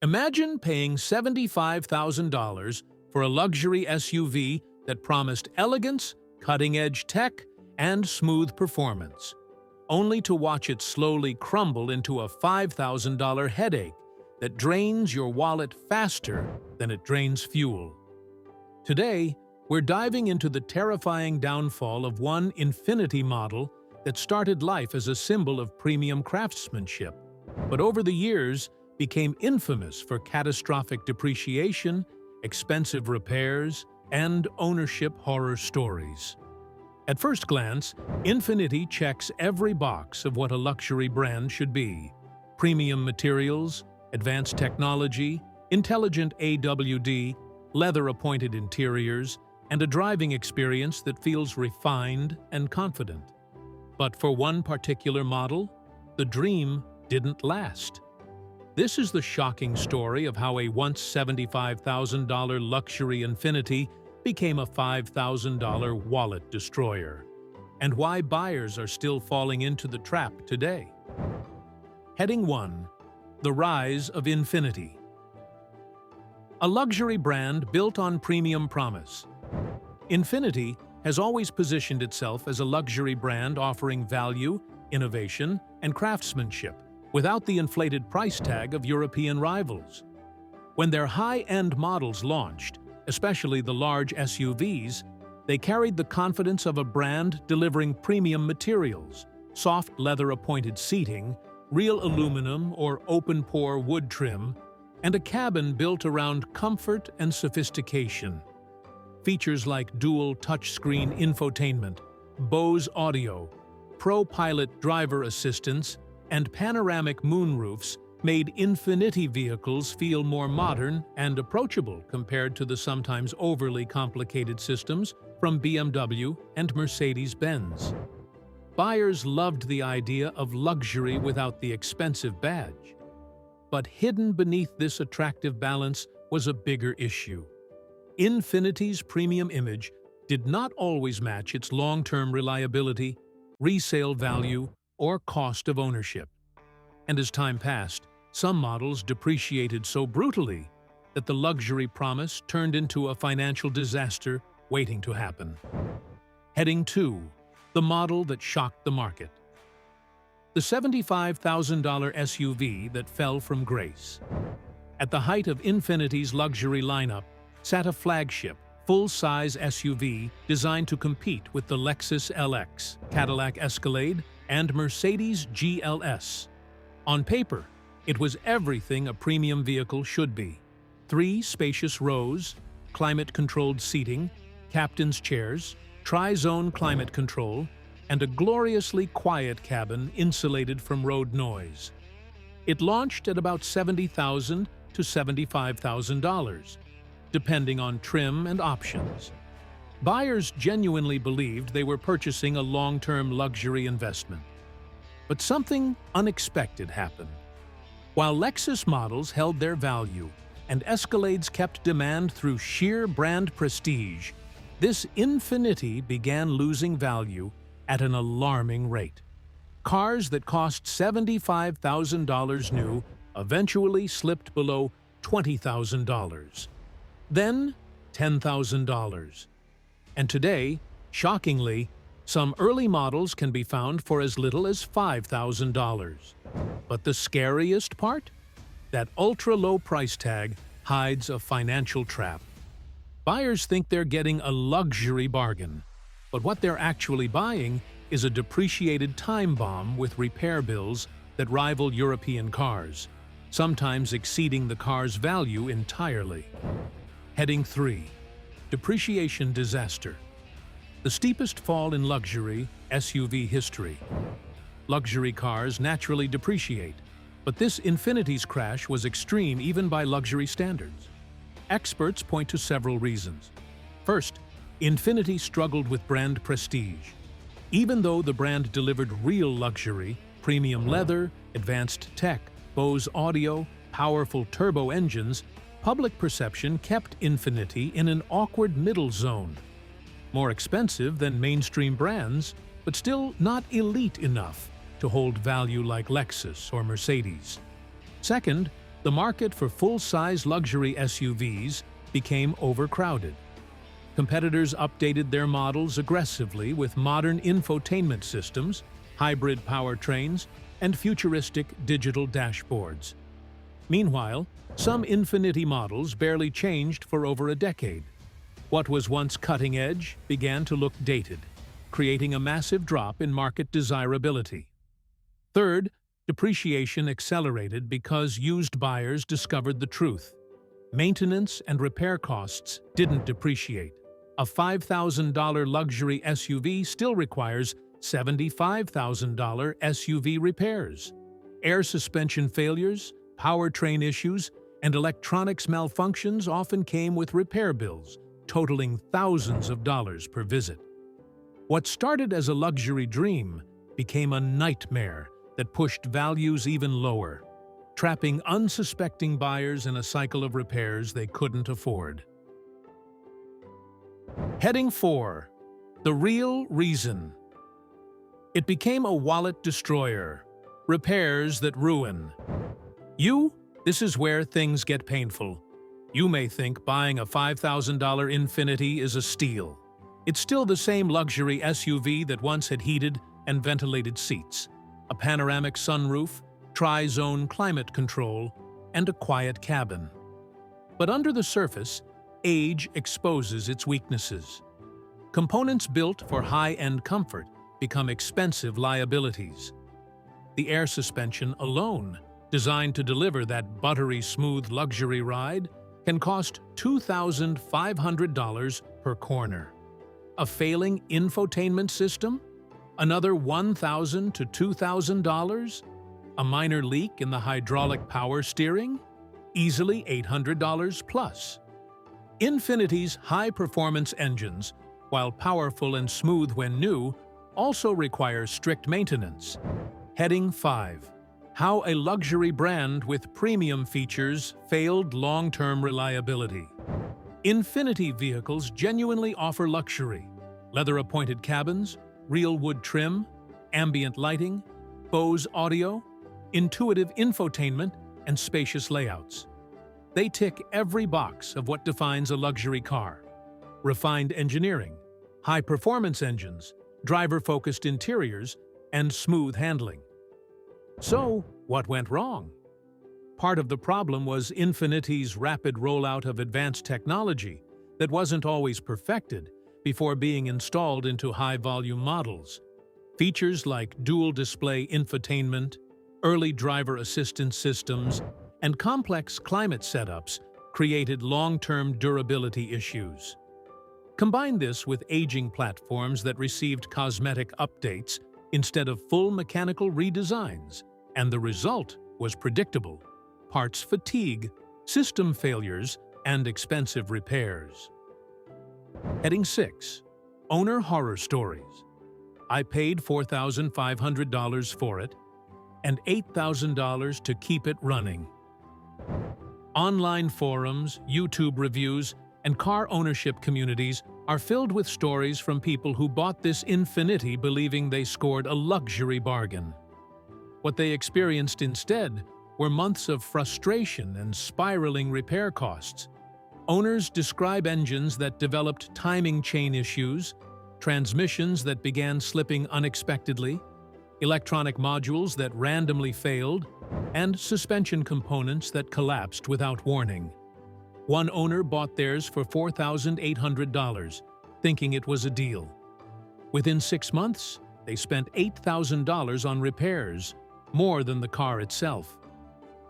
Imagine paying $75,000 for a luxury SUV that promised elegance, cutting-edge tech, and smooth performance, only to watch it slowly crumble into a $5,000 headache that drains your wallet faster than it drains fuel. Today, we're diving into the terrifying downfall of one Infiniti model that started life as a symbol of premium craftsmanship, but over the years became infamous for catastrophic depreciation, expensive repairs, and ownership horror stories. At first glance, Infiniti checks every box of what a luxury brand should be: premium materials, advanced technology, intelligent AWD, leather-appointed interiors, and a driving experience that feels refined and confident. But for one particular model, the dream didn't last. This is the shocking story of how a once $75,000 luxury Infiniti became a $5,000 wallet destroyer, and why buyers are still falling into the trap today. Heading 1. The Rise of Infiniti. A luxury brand built on premium promise. Infiniti has always positioned itself as a luxury brand offering value, innovation, and craftsmanship, without the inflated price tag of European rivals. When their high-end models launched, especially the large SUVs, they carried the confidence of a brand delivering premium materials, soft leather-appointed seating, real aluminum or open-pore wood trim, and a cabin built around comfort and sophistication. Features like dual touchscreen infotainment, Bose audio, ProPilot driver assistance, and panoramic moonroofs made Infiniti vehicles feel more modern and approachable compared to the sometimes overly complicated systems from BMW and Mercedes-Benz. Buyers loved the idea of luxury without the expensive badge. But hidden beneath this attractive balance was a bigger issue. Infiniti's premium image did not always match its long-term reliability, resale value, or cost of ownership. And as time passed, some models depreciated so brutally that the luxury promise turned into a financial disaster waiting to happen. Heading 2. The model that shocked the market. The $75,000 SUV that fell from grace. At the height of Infiniti's luxury lineup sat a flagship, full-size SUV designed to compete with the Lexus LX, Cadillac Escalade, and Mercedes GLS. On paper, it was everything a premium vehicle should be. 3 spacious rows, climate-controlled seating, captain's chairs, tri-zone climate control, and a gloriously quiet cabin insulated from road noise. It launched at about $70,000 to $75,000, depending on trim and options. Buyers genuinely believed they were purchasing a long-term luxury investment. But something unexpected happened. While Lexus models held their value and Escalades kept demand through sheer brand prestige, this Infiniti began losing value at an alarming rate. Cars that cost $75,000 new eventually slipped below $20,000. Then $10,000. And today, shockingly, some early models can be found for as little as $5,000. But the scariest part? That ultra-low price tag hides a financial trap. Buyers think they're getting a luxury bargain, but what they're actually buying is a depreciated time bomb with repair bills that rival European cars, sometimes exceeding the car's value entirely. Heading 3. Depreciation disaster. The steepest fall in luxury SUV history. Luxury cars naturally depreciate, but this Infiniti's crash was extreme even by luxury standards. Experts point to several reasons. First, Infiniti struggled with brand prestige. Even though the brand delivered real luxury, premium leather, advanced tech, Bose audio, powerful turbo engines, public perception kept Infiniti in an awkward middle zone. More expensive than mainstream brands, but still not elite enough to hold value like Lexus or Mercedes. Second, The market for full-size luxury SUVs became overcrowded. Competitors updated their models aggressively with modern infotainment systems, hybrid powertrains, and futuristic digital dashboards. Meanwhile, some Infiniti models barely changed for over a decade. What was once cutting-edge began to look dated, creating a massive drop in market desirability. Third, depreciation accelerated because used buyers discovered the truth. Maintenance and repair costs didn't depreciate. A $5,000 luxury SUV still requires $75,000 SUV repairs. Air suspension failures, powertrain issues, and electronics malfunctions often came with repair bills, totaling thousands of dollars per visit. What started as a luxury dream became a nightmare that pushed values even lower, trapping unsuspecting buyers in a cycle of repairs they couldn't afford. Heading 4. The real reason. It became a wallet destroyer. Repairs that ruin. This is where things get painful. You may think buying a $5,000 Infiniti is a steal. It's still the same luxury SUV that once had heated and ventilated seats, a panoramic sunroof, tri-zone climate control, and a quiet cabin. But under the surface, age exposes its weaknesses. Components built for high-end comfort become expensive liabilities. The air suspension alone, designed to deliver that buttery smooth luxury ride, can cost $2,500 per corner. A failing infotainment system? Another $1,000 to $2,000? A minor leak in the hydraulic power steering? Easily $800 plus. Infiniti's high-performance engines, while powerful and smooth when new, also require strict maintenance. Heading 5. How a luxury brand with premium features failed long-term reliability. Infiniti vehicles genuinely offer luxury: leather-appointed cabins, real wood trim, ambient lighting, Bose audio, intuitive infotainment, and spacious layouts. They tick every box of what defines a luxury car: refined engineering, high-performance engines, driver-focused interiors, and smooth handling. So, what went wrong? Part of the problem was Infiniti's rapid rollout of advanced technology that wasn't always perfected before being installed into high-volume models. Features like dual-display infotainment, early driver assistance systems, and complex climate setups created long-term durability issues. Combine this with aging platforms that received cosmetic updates instead of full mechanical redesigns, and the result was predictable: parts fatigue, system failures, and expensive repairs. Heading 6. Owner horror stories. I paid $4,500 for it, and $8,000 to keep it running. Online forums, YouTube reviews, and car ownership communities are filled with stories from people who bought this Infiniti believing they scored a luxury bargain. What they experienced instead were months of frustration and spiraling repair costs. Owners describe engines that developed timing chain issues, transmissions that began slipping unexpectedly, electronic modules that randomly failed, and suspension components that collapsed without warning. One owner bought theirs for $4,800, thinking it was a deal. Within 6 months, they spent $8,000 on repairs, more than the car itself.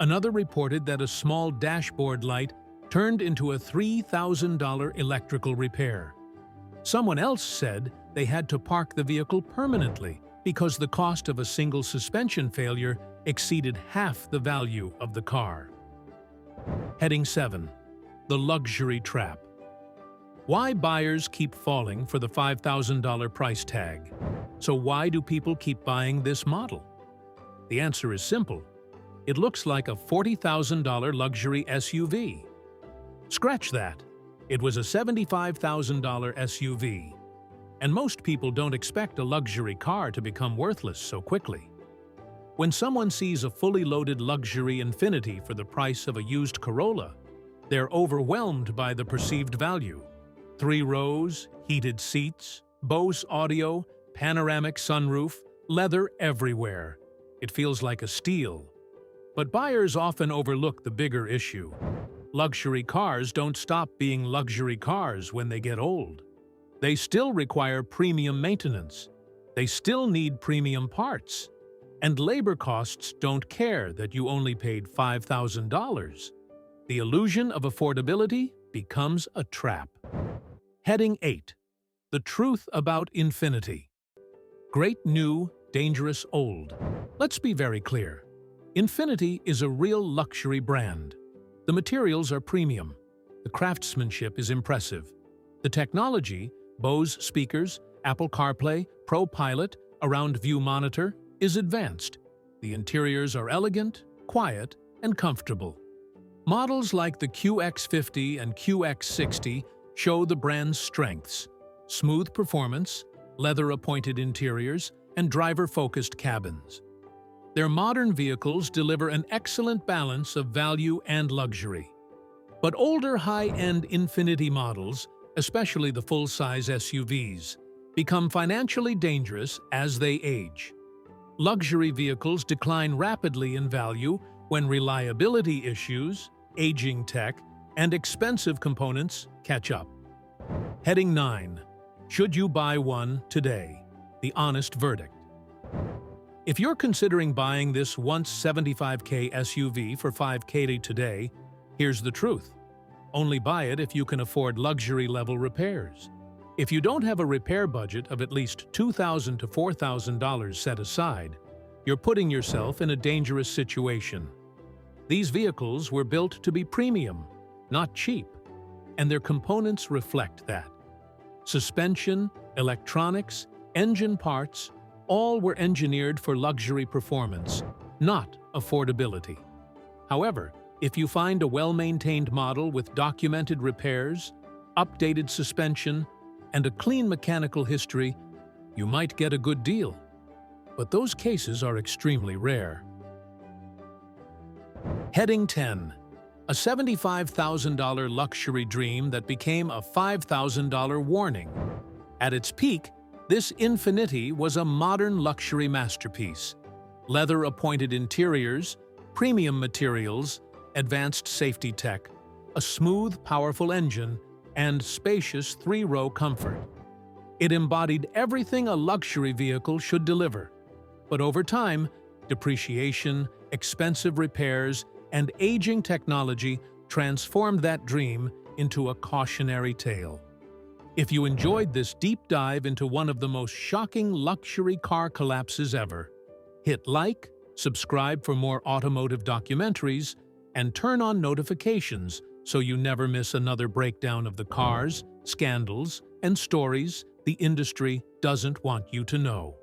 Another reported that a small dashboard light turned into a $3,000 electrical repair. Someone else said they had to park the vehicle permanently because the cost of a single suspension failure exceeded half the value of the car. Heading 7. The luxury trap. Why buyers keep falling for the $5,000 price tag? So why do people keep buying this model? The answer is simple. It looks like a $40,000 luxury SUV. Scratch that. It was a $75,000 SUV. And most people don't expect a luxury car to become worthless so quickly. When someone sees a fully loaded luxury Infiniti for the price of a used Corolla, they're overwhelmed by the perceived value. 3 rows, heated seats, Bose audio, panoramic sunroof, leather everywhere. It feels like a steal. But buyers often overlook the bigger issue. Luxury cars don't stop being luxury cars when they get old. They still require premium maintenance. They still need premium parts. And labor costs don't care that you only paid $5,000. The illusion of affordability becomes a trap. Heading 8. The truth about Infiniti. Great new, dangerous old. Let's be very clear. Infiniti is a real luxury brand. The materials are premium. The craftsmanship is impressive. The technology, Bose speakers, Apple CarPlay, Pro Pilot, Around View Monitor, is advanced. The interiors are elegant, quiet, and comfortable. Models like the QX50 and QX60 show the brand's strengths: smooth performance, leather-appointed interiors, and driver-focused cabins. Their modern vehicles deliver an excellent balance of value and luxury. But older high-end Infiniti models, especially the full-size SUVs, become financially dangerous as they age. Luxury vehicles decline rapidly in value when reliability issues, aging tech, and expensive components catch up. Heading 9. Should you buy one today? The honest verdict. If you're considering buying this once $75K SUV for $5K today, here's the truth. Only buy it if you can afford luxury-level repairs. If you don't have a repair budget of at least $2,000 to $4,000 set aside, you're putting yourself in a dangerous situation. These vehicles were built to be premium, not cheap, and their components reflect that. Suspension, electronics, engine parts, all were engineered for luxury performance, not affordability. However, if you find a well-maintained model with documented repairs, updated suspension, and a clean mechanical history, you might get a good deal. But those cases are extremely rare. Heading 10. A $75,000 luxury dream that became a $5,000 warning. At its peak, this Infiniti was a modern luxury masterpiece. Leather-appointed interiors, premium materials, advanced safety tech, a smooth, powerful engine, and spacious 3-row comfort. It embodied everything a luxury vehicle should deliver. But over time, depreciation, expensive repairs, and aging technology transformed that dream into a cautionary tale. If you enjoyed this deep dive into one of the most shocking luxury car collapses ever, hit like, subscribe for more automotive documentaries, and turn on notifications so you never miss another breakdown of the cars, scandals, and stories the industry doesn't want you to know.